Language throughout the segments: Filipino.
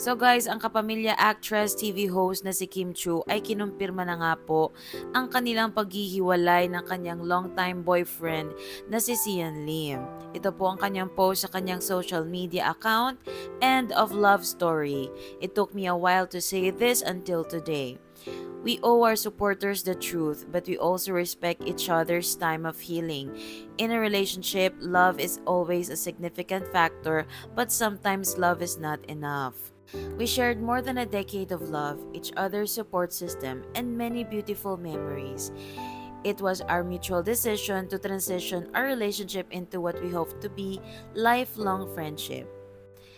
So guys, ang kapamilya actress, TV host na si Kim Chu ay kinumpirma na nga po ang kanilang paghihiwalay ng kanyang longtime boyfriend na si Sian Lim. Ito po ang kanyang post sa kanyang social media account, "End of love story. It took me a while to say this until today. We owe our supporters the truth, but we also respect each other's time of healing. In a relationship, love is always a significant factor, but sometimes love is not enough. We shared more than a decade of love, each other's support system, and many beautiful memories. It was our mutual decision to transition our relationship into what we hope to be lifelong friendship.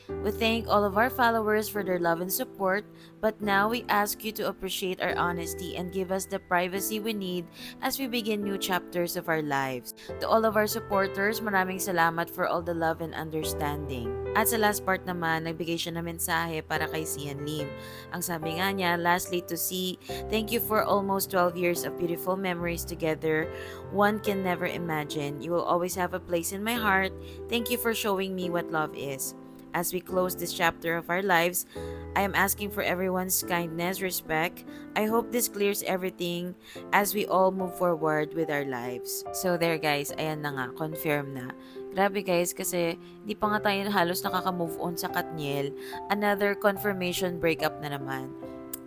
We thank all of our followers for their love and support, but now we ask you to appreciate our honesty and give us the privacy we need as we begin new chapters of our lives. To all of our supporters, maraming salamat for all the love and understanding." At sa last part naman, nagbigay siya ng mensahe para kay Sian Lim. Ang sabi nga niya, "Lastly to see, thank you for almost 12 years of beautiful memories together. One can never imagine. You will always have a place in my heart. Thank you for showing me what love is. As we close this chapter of our lives, I am asking for everyone's kindness, respect. I hope this clears everything as we all move forward with our lives." So there guys, ayan na nga, confirm na. Grabe guys, kasi di pa nga tayo halos nakaka-move on sa Katniel. Another confirmation breakup na naman.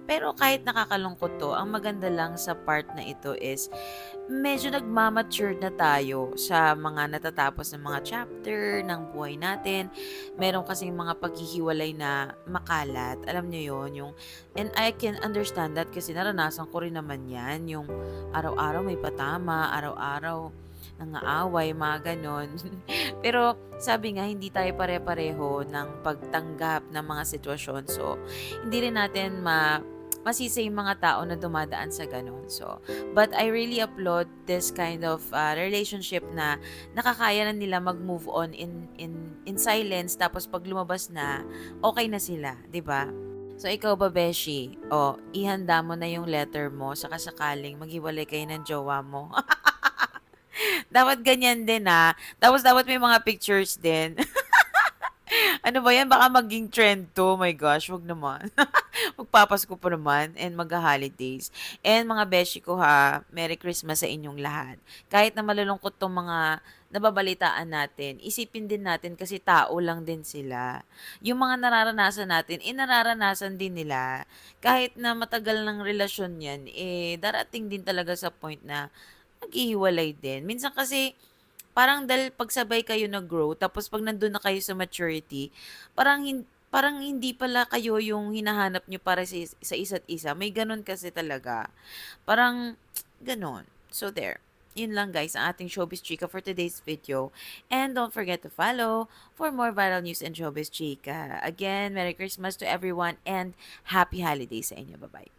Pero kahit nakakalungkot to, ang maganda lang sa part na ito is medyo nagmamature na tayo sa mga natatapos ng mga chapter ng buhay natin. Meron kasing mga paghihiwalay na makalat. Alam nyo yon yung, and I can understand that kasi naranasan ko rin naman yan. Yung araw-araw may patama, araw-araw nangaaway, mga ganon. Pero sabi nga, hindi tayo pare-pareho ng pagtanggap ng mga sitwasyon. So, hindi rin natin masisi yung mga tao na dumadaan sa ganun. So, but I really applaud this kind of relationship na nakakaya na nila mag-move on in silence, tapos pag lumabas na, okay na sila, 'di ba? So, ikaw ba, Beshi? O, ihanda mo na yung letter mo sa kasakaling maghiwalay kayo ng jowa mo. Dapat ganyan din, Tapos dapat may mga pictures din. Ano ba yan? Baka maging trend to. Oh my gosh, wag naman. Magpapasko pa naman and magha-holidays. And mga beshi ko Merry Christmas sa inyong lahat. Kahit na malulungkot tong mga nababalitaan natin, isipin din natin kasi tao lang din sila. Yung mga nararanasan natin, nararanasan din nila. Kahit na matagal ng relasyon yan, darating din talaga sa point na maghihiwalay din. Minsan kasi, parang dahil pagsabay kayo nag-grow, tapos pag nandun na kayo sa maturity, parang hindi pala kayo yung hinahanap nyo para sa isa't isa. May ganun kasi talaga. Parang, ganun. So, there. Yun lang guys, ang ating Showbiz Chika for today's video. And don't forget to follow for more viral news and Showbiz Chika. Again, Merry Christmas to everyone and Happy Holidays sa inyo. Bye-bye.